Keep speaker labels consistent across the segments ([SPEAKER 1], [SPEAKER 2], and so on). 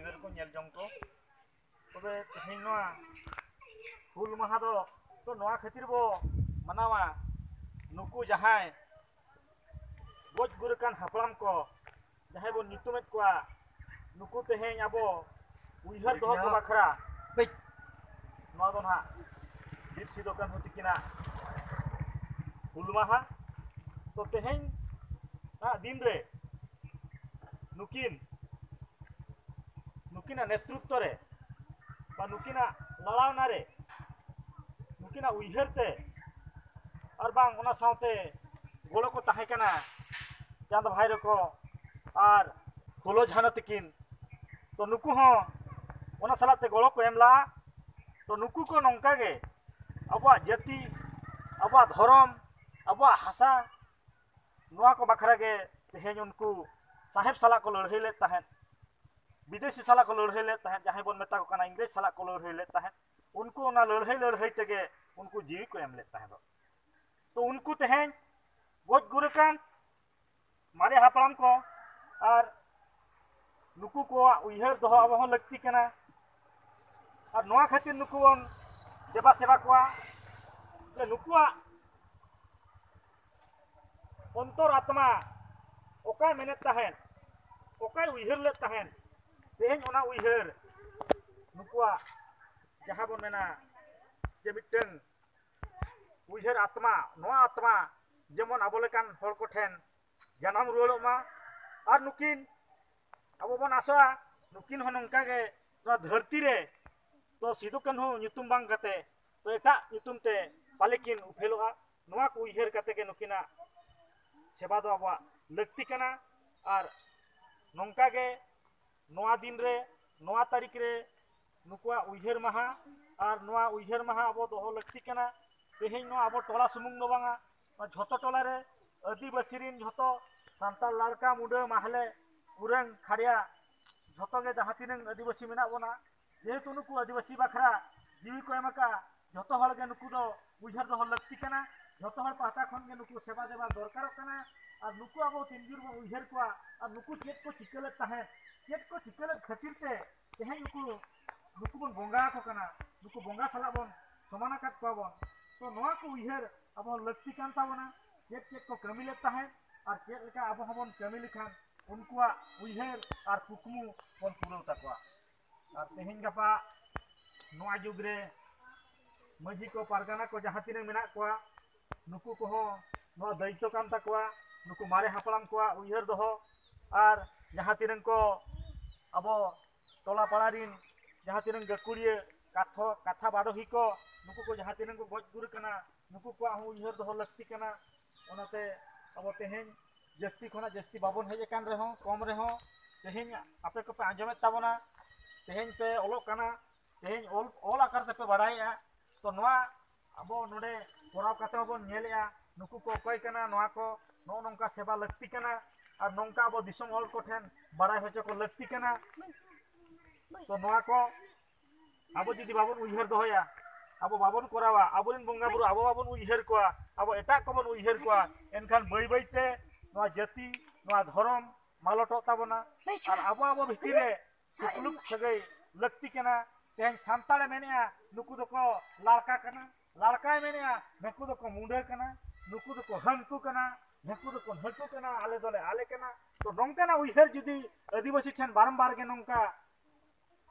[SPEAKER 1] गिदर को नेल जंग को तबे तेहें नोआ हुल माहा दो तो नोआ खातिर बो मनावा नुकु जहाय गोज गुरकान हापलाम को जहाय बो नितुमेत कोआ नुकु तेहें आबो उइहर दोह को बाखरा नोआ दो ना बीर सिदो कान्हु तिकिना हुल माहा तो तेहें ना दिन रे नुकिना नेतृत्व रे बा नुकिना लड़ावना रे नुकिना उइहर ते और बांग ओना सावते गोलो को ताहे कना चांद भाई रको और फुलो झानो तकिन तो नुकु हो ओना सलाते गोलो को एमला तो नुकु को नंका गे अबवा जाति अबवा धर्म अबवा हासा नोआ को बखरा गे तेहें उनको साहेब साला को लड़ाई ले ताहें विदेशी साला को लड़ाई ले ताहें जहां बन मेता को कना इंग्लिश साला को लड़ाई ले ताहें उनको ना लड़ाई तेगे उनको जीवी को एम ले ताहें तो उनको तेहें गोज गुरकान मारे हापड़ाम को और नुकु को उइहर दोह अब हो लगती कना और नोआ खातिर नुकु बन देवा सेवा को नुकुआ अंतर आत्मा ओकाय मेनेत ताहें ओकाय उइहर ले ताहें तेहें ओना उइहर नुकुआ जहां बन मेना जे मिटन उइहर आत्मा नोआ आत्मा जेमन आबो लेकान हर को ठेन जनाम रुवाड़ो मा और नुकिन आबो बन आसोआ नुकिन हो नंका गे नोआ धरती रे तो सिदो कान्हु nyutum बांग कते तो एटा nyutum ते पालेकिन उफेलोआ नोआ को उइहर कते गे नुकिना सेवा दो आबो लगती कना और नंका गे नोआ दिन रे नोआ तारीख रे नुकुआ उइहर माहा और नोआ उइहर माहा आबो दोहो लगती कना तेहें नोआ आबो टोला सुमुंग दो बांगा झोतो टोला रे आदिवासी रिन झोतो सांताल लाड़का मुंडा माहले उरंग खाड़िया झोतो गे जहां तिनंग आदिवासी मेना बोना जेहेतु नुकु आदिवासी बखरा जीवी को एमका झोतो हल गे नुकु दो उइहर दो लगती कना झोतो हल पाता खन गे नुकु सेवा देवा दरकार कना और नुकु आबो तिनजुर बो उइहर को और नुकु चेत को चिकले ताहे चेत को चिकले खातिर ते तेहें नुकु बन बोंगा को कना नुकु बोंगा साला बन समाना काट को बन तो नोआ को उइहर आबो लगती कान ताबना चेत चेत को कमी ले ताहे और चेत लेका आबो हबन कमी लिखान उनकुआ उइहर और कुकमु बन पुरौ ताकवा और तेहें गपा नोआ जुग रे मजी को पारगाना को जहां तिने मेना कोआ नुकु को हो नोआ दायित्व कान ताकवा नुकु मारे हापड़ाम को उइहर दोहो और जहां तिने को अब टोला पाड़ा रिन जहां तिने गाकुड़िया कथा बाडोही को नुकु को जहां तिने को गोज गुर कना नुकु को उइहर दोहो लगती कना ओनाते अब तेहें जस्ती खना जस्ती बाबन हेज कान रेहो कम रेहो तेहें आपे को पे आंजमेत ताबना तेहें पे ओलो कना तेहें ओल आकार ते पे बाड़ाया तो नोआ अब नोडे कोराव काते बन नेलेया नुकु को कोय कना नोआ को नो नंका सेवा लगती कना और नंका अब दिसम ओल को ठेन बाड़ाय होचो को लगती कना तो नोआ को अब जुदी बाबन उइहर दोहया अब बाबन कोरावा आबोरिन बोंगा बुरु अब बाबन उइहर कोआ अब एटा को बन उइहर कोआ एनखान बई बईते नोआ जाति नोआ धर्म मालटो ताबना और अब भितर रे सुलुक सगै लगती कना तेहें सांताले मेनेया नुकु दको लाड़का कना लाड़का मेनेया नुकु दको मुंडा कना नुकु दको हंकु कना नुकु दको हंकु कना आले दोले आले कना तो नंकाना उइहर जुदी आदिवासी ठन बारंबार गे नंका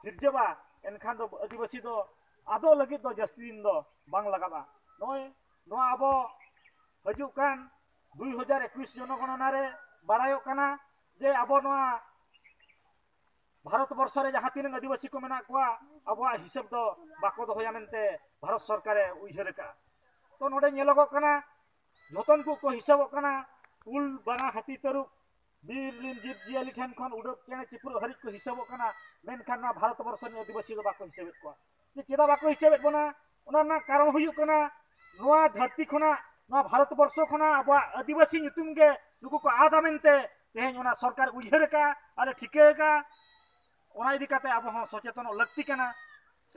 [SPEAKER 1] सिरजबा एनखान दो आदिवासी दो आदो लगित दो जस्ती दिन दो बांग लगाबा नोय नो आबो हजु कान 2021 जनगणना रे बाड़ायो कना जे आबो नोआ भारत वर्ष रे जहां तीन आदिवासी को मेना कोआ अब हिसाब दो बाको दोहया मेनते भारत सरकार उइहर का तो नोडे नेलोगो कना जतन को हिसाब कना उल बाना हाथी तरुप बीर लिन जीव जियाली ठेन खन उडब चेने चिपुर हरिक को हिसाब कना मेनखान ना भारत वर्ष रे आदिवासी दो बाको हिसाब को जे चेदा बाको हिसाब बना ओना ना कारण हुयु कना नोआ धरती खना नोआ भारत वर्ष खना अब आदिवासी nyutum गे नुकु को आदा मेनते तेहें ओना सरकार उइहर का अरे ठिके का ओना इदी काते अब सचेतन लगती कना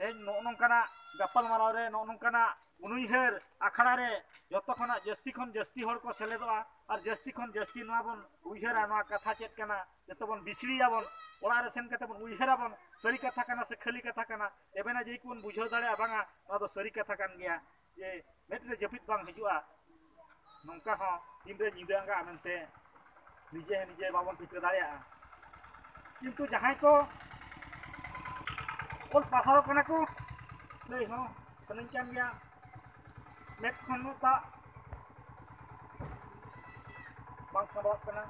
[SPEAKER 1] तेज नोंकाना गपल माराव रे नोंकाना उनुइहर आखड़ा रे जतो खना जस्ती खन जस्ती हर को सेलेदोआ और जस्ती खन जस्ती नोआ बन उइहरा नोआ कथा चेत कना जतो बन बिसड़िया बन ओड़ा रे सेन कते बन उइहरा बन सरी कथा कना से खाली कथा कना एबेना जे कोन बुझो दाड़े बांगा नोआ दो सरी कथा कान गया जे मेट रे जपित बांग हिजुआ नोंका हो इनरे निदांगा मेनते निजे निजे बाबन ठिक दाड़िया किंतु जहां को ओल पाहाड़ कना को लई हो कनिन चान गया मेट खन ता बांग सबक कना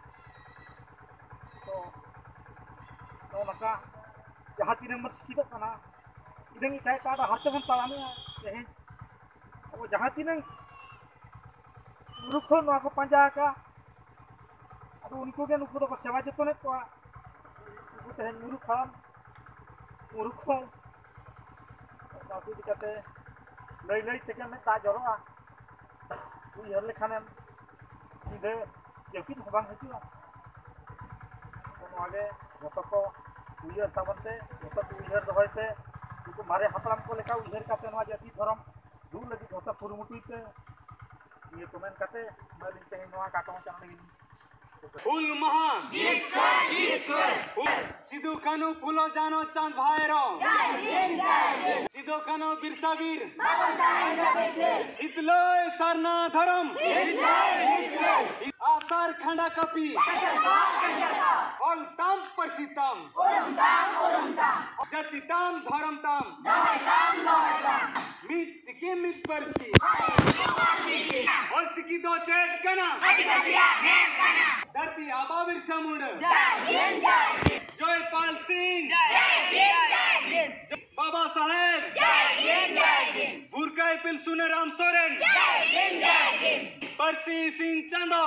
[SPEAKER 1] तो नो नका जहां तीन नंबर सिकिदो कना इदंग चाय ता हाथ बन तालामे तेहे अब जहां तीन मुरुख नो को पंजा का अब उनको के नुको को सेवा जतने को उनको तेहे मुरुख बाबू दिकते लई लई तेके में ता जरोआ उइहर लेखाने इदे जपित हबां हिजुआ नोआगे जतो को उइहर ताबनते जतो उइहर दहयते उनको मारे हापलाम को लेका उइहर काते नोआ जाति धर्म दू लगी जतो कुरुमुटुते ये कमेंट काते मालिन ते नोआ काटो चैनल
[SPEAKER 2] फूल महा सिद्धू कानू फूलो जानो चांद भाईरो सिद्धू कानू बिरसा वीर इतलोय सरना धर्म आसार खंडा कपी ओलताम परसितम जतिताम धर्मताम मित के मित परसी ओलसिकी दो चेट कना धरती आबा बिरसा मुंडा जयपाल सिंह बाबा साहेब बुरकाई पिल सुनेराम सोरेन परसी सिंह चंदो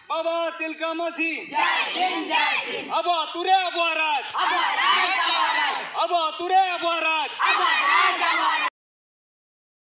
[SPEAKER 2] बाबा तिलका मसी अब तुरे अबुआ राज